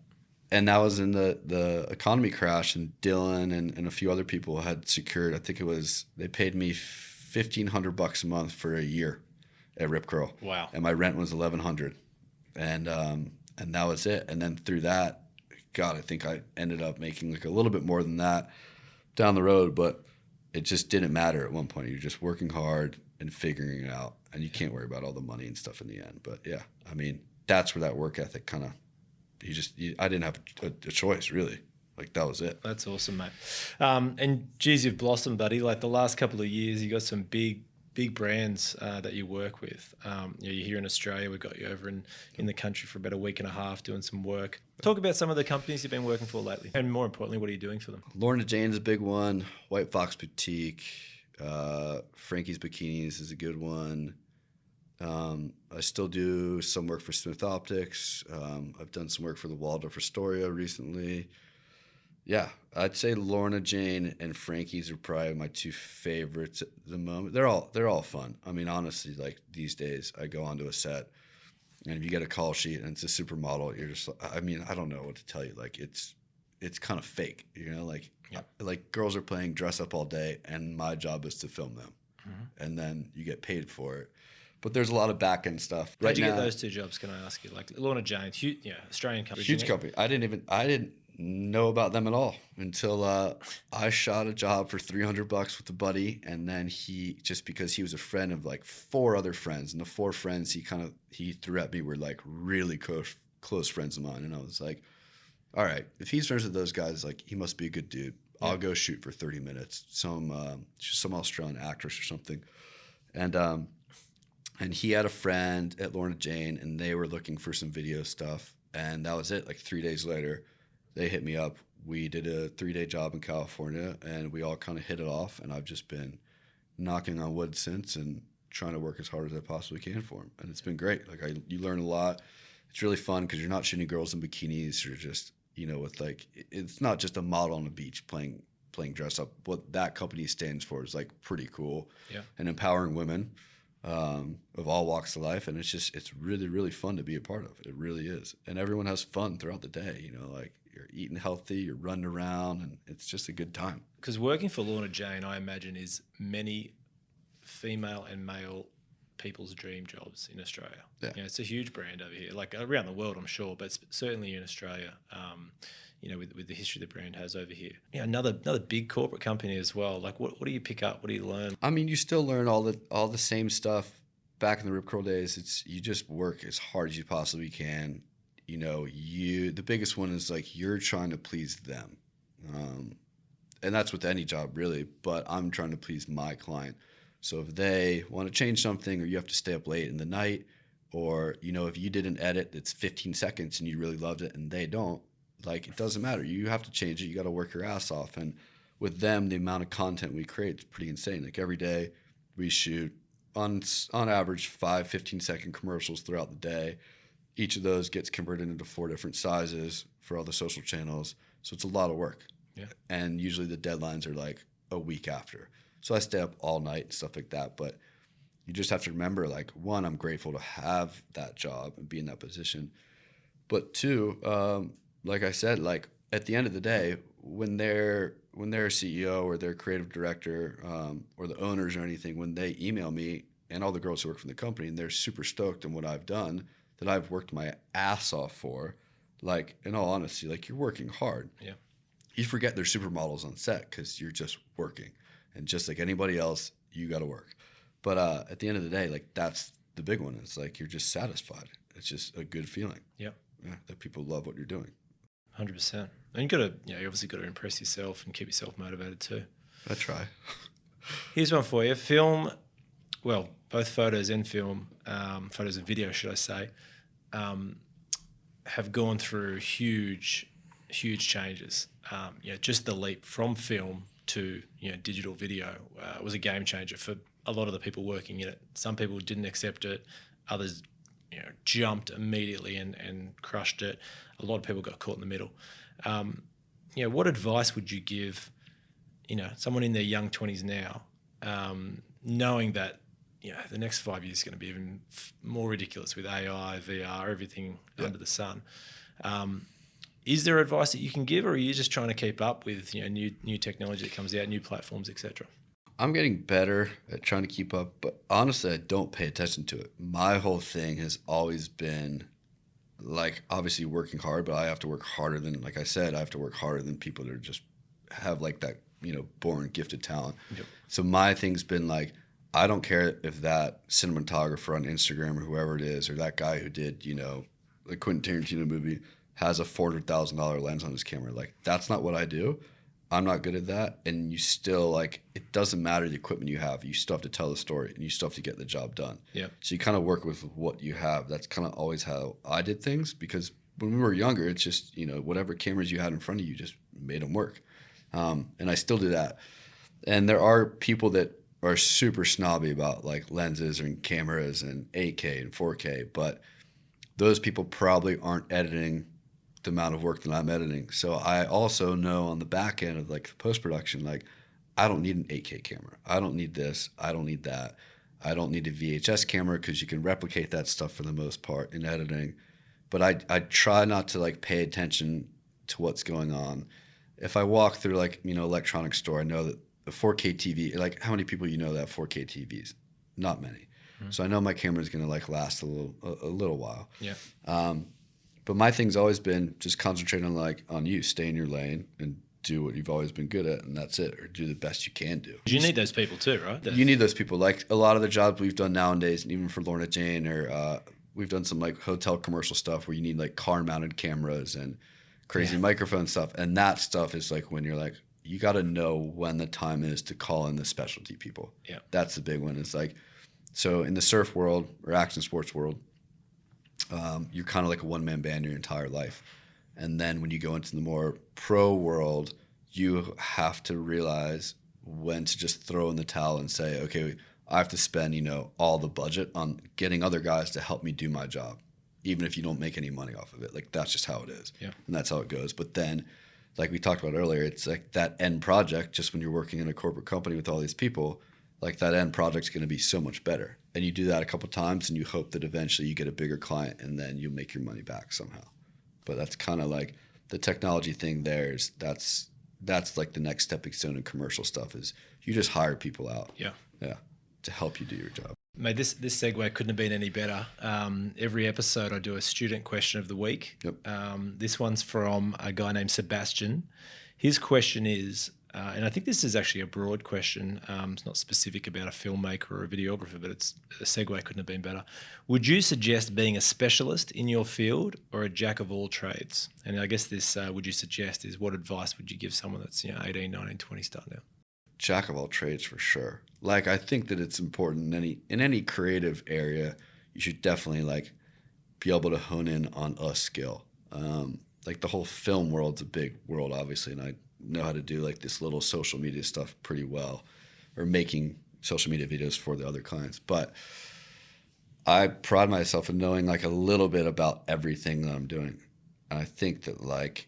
was in the economy crash, and Dylan and a few other people had secured, I think they paid me $1,500 a month for a year at Rip Curl. Wow. And my rent was $1,100. And that was it. And then through that, God, I think I ended up making like a little bit more than that down the road, but it just didn't matter at one point. You're just working hard and figuring it out, and you can't worry about all the money and stuff in the end. But yeah, I mean, that's where that work ethic kind of, I didn't have a choice really. Like, that was it. That's awesome, mate. And geez, you've blossomed, buddy. Like the last couple of years, you got some big brands that you work with. You're here in Australia. We've got you over in the country for about a week and a half doing some work. Talk about some of the companies you've been working for lately, and more importantly, what are you doing for them? Lorna Jane's a big one. Whitefox Boutique. Frankies Bikinis is a good one. I still do some work for Smith Optics. I've done some work for the Waldorf Astoria recently. Yeah, I'd say Lorna Jane and Frankies are probably my 2 favorites at the moment. They're all fun. I mean, honestly, like these days, I go onto a set, and if you get a call sheet and it's a supermodel, you're just, I mean, I don't know what to tell you. Like, it's kind of fake, like girls are playing dress up all day, and my job is to film them. and then you get paid for it. But there's a lot of back end stuff. How'd you get those 2 jobs? Can I ask you? Like Lorna Jane, huge, Australian company. Huge company. I didn't know about them at all until I shot a job for $300 with a buddy, and then just because he was a friend of like 4 other friends, and the 4 friends he threw at me were like really close friends of mine, and I was like, all right, if he's friends with those guys, like he must be a good dude. I'll go shoot for 30 minutes. Some Australian actress or something, and he had a friend at Lorna Jane, and they were looking for some video stuff, and that was it. Like 3 days later, they hit me up. We did a 3-day job in California, and we all kind of hit it off. And I've just been knocking on wood since and trying to work as hard as I possibly can for them. And it's been great. Like you learn a lot. It's really fun because you're not shooting girls in bikinis. You're just, with like, it's not just a model on the beach playing dress up. What that company stands for is like pretty cool. Yeah. And empowering women of all walks of life. And it's really, really fun to be a part of. It really is. And everyone has fun throughout the day, like you're eating healthy, you're running around, and it's just a good time. Because working for Lorna Jane, I imagine, is many female and male people's dream jobs in Australia. Yeah. It's a huge brand over here, like around the world, I'm sure, but certainly in Australia, with the history the brand has over here. Another big corporate company as well. Like, what do you pick up? What do you learn? I mean, you still learn all the same stuff back in the Rip Curl days. You just work as hard as you possibly can. The biggest one is like you're trying to please them. And that's with any job really, but I'm trying to please my client. So if they want to change something, or you have to stay up late in the night, or, if you did an edit that's 15 seconds and you really loved it and they don't, like, it doesn't matter. You have to change it. You got to work your ass off. And with them, the amount of content we create is pretty insane. Like every day we shoot on average 5 15-second commercials throughout the day. Each of those gets converted into 4 different sizes for all the social channels. So it's a lot of work. Yeah. And usually the deadlines are like a week after. So I stay up all night and stuff like that. But you just have to remember, like, 1, I'm grateful to have that job and be in that position. But 2, like I said, like at the end of the day, when their CEO or their creative director or the owners or anything, when they email me and all the girls who work for the company, and they're super stoked on what I've done, that I've worked my ass off for, like, in all honesty, like, you're working hard. Yeah. You forget they're supermodels on set because you're just working. And just like anybody else, you got to work. But at the end of the day, like, that's the big one. It's like you're just satisfied. It's just a good feeling. Yeah, that people love what you're doing. 100%. And you obviously got to impress yourself and keep yourself motivated too. I try. Here's one for you. Film, well, both photos and film, photos and video, should I say, have gone through huge changes. Just the leap from film to digital video was a game changer for a lot of the people working in it. Some people didn't accept it. Others jumped immediately and crushed it. A lot of people got caught in the middle. What advice would you give someone in their young 20s now, knowing that the next 5 years is going to be even more ridiculous with AI, VR, everything under the sun? Is there advice that you can give, or are you just trying to keep up with new technology that comes out, new platforms, etc.? I'm getting better at trying to keep up, but honestly, I don't pay attention to it. My whole thing has always been, like, obviously working hard, but I have to work harder than, like I said, I have to work harder than people that are just have like that, born gifted talent. Yep. So my thing's been like, I don't care if that cinematographer on Instagram or whoever it is, or that guy who did, the Quentin Tarantino movie has a $400,000 lens on his camera. Like, that's not what I do. I'm not good at that. And you still, like, it doesn't matter the equipment you have. You still have to tell the story, and you still have to get the job done. Yeah. So you kind of work with what you have. That's kind of always how I did things, because when we were younger, it's just, whatever cameras you had in front of you, just made them work. And I still do that. And there are people that are super snobby about, like, lenses and cameras and 8K and 4K, but those people probably aren't editing the amount of work that I'm editing. So I also know on the back end of, like, the post-production, like, I don't need an 8K camera. I don't need this. I don't need that. I don't need a VHS camera because you can replicate that stuff for the most part in editing. But I try not to, like, pay attention to what's going on. If I walk through, like, electronics store, I know that a 4K TV, like how many people you know that have 4K TVs? Not many. So I know my camera is going to like last a little while. Yeah. But my thing's always been just concentrate on you, stay in your lane and do what you've always been good at, and that's it, or do the best you can do. You need those people too, right? You need those people. Like a lot of the jobs we've done nowadays, and even for Lorna Jane, or we've done some like hotel commercial stuff where you need like car mounted cameras and crazy microphone stuff. And that stuff is like when you're like, you got to know when the time is to call in the specialty people. Yeah. That's the big one. It's like, so in the surf world or action sports world, you're kind of like a one-man band your entire life. And then when you go into the more pro world, you have to realize when to just throw in the towel and say, okay, I have to spend, all the budget on getting other guys to help me do my job, even if you don't make any money off of it. Like, that's just how it is. Yeah. And that's how it goes. But then, like we talked about earlier, it's like that end project, just when you're working in a corporate company with all these people, like that end project's going to be so much better. And you do that a couple times and you hope that eventually you get a bigger client and then you make your money back somehow. But that's kind of like the technology thing there is that's like the next stepping stone in commercial stuff is you just hire people out. Yeah. Yeah. To help you do your job. Mate, this segue couldn't have been any better. Every episode I do a student question of the week. Yep. This one's from a guy named Sebastian. His question is, and I think this is actually a broad question. It's not specific about a filmmaker or a videographer, but it's a segue couldn't have been better. Would you suggest being a specialist in your field or a jack of all trades? And I guess this would you suggest is what advice would you give someone that's 18, 19, 20 starting out? Jack of all trades for sure. Like, I think that it's important in any creative area, you should definitely like be able to hone in on a skill. Like the whole film world's a big world, obviously, and I know how to do like this little social media stuff pretty well, or making social media videos for the other clients. But I pride myself in knowing like a little bit about everything that I'm doing. And I think that like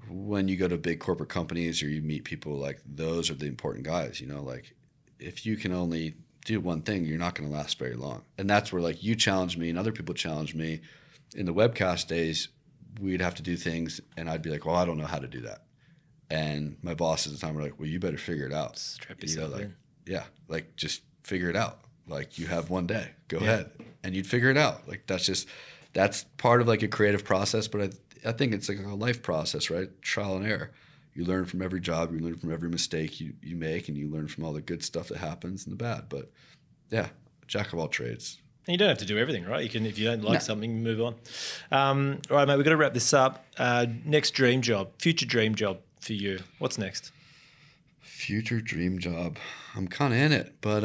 when you go to big corporate companies or you meet people, like those are the important guys, like if you can only do one thing, you're not going to last very long. And that's where like you challenge me and other people challenge me. In the webcast days, we'd have to do things and I'd be like, well, I don't know how to do that. And my boss at the time were like, well, you better figure it out. Strap yourself in. Yeah, like just figure it out. Like you have one day, go ahead. And you'd figure it out. Like that's part of like a creative process, but I think it's like a life process, right? Trial and error. You learn from every job, you learn from every mistake you make, and you learn from all the good stuff that happens and the bad. But yeah, jack of all trades. And you don't have to do everything, right? You can, if you don't like something, move on. All right, mate, we've got to wrap this up. Next dream job, future dream job for you. What's next? Future dream job. I'm kind of in it, but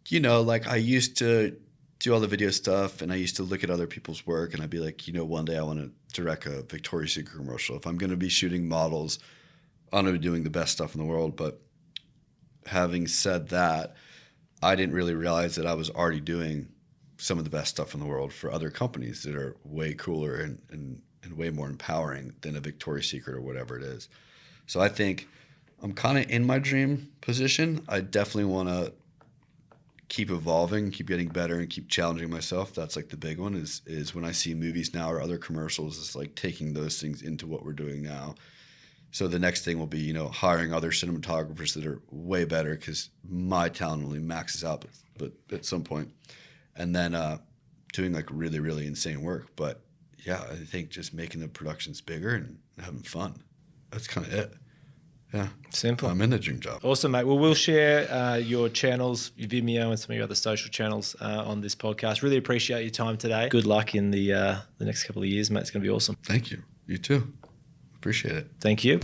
like I used to do all the video stuff and I used to look at other people's work and I'd be like, one day I want to direct a Victoria's Secret commercial. If I'm going to be shooting models, I'm going to be doing the best stuff in the world. But having said that, I didn't really realize that I was already doing some of the best stuff in the world for other companies that are way cooler and way more empowering than a Victoria's Secret or whatever it is. So I think I'm kind of in my dream position. I definitely want to keep evolving, keep getting better, and keep challenging myself. That's like the big one is when I see movies now or other commercials, it's like taking those things into what we're doing now. So the next thing will be, hiring other cinematographers that are way better because my talent only maxes out but at some point. And then doing like really, really insane work. But yeah, I think just making the productions bigger and having fun. That's kind of it. Yeah. Simple. I'm in the dream job. Awesome, mate. Well, we'll share your channels, your Vimeo and some of your other social channels on this podcast. Really appreciate your time today. Good luck in the next couple of years, mate. It's going to be awesome. Thank you. You too. Appreciate it. Thank you.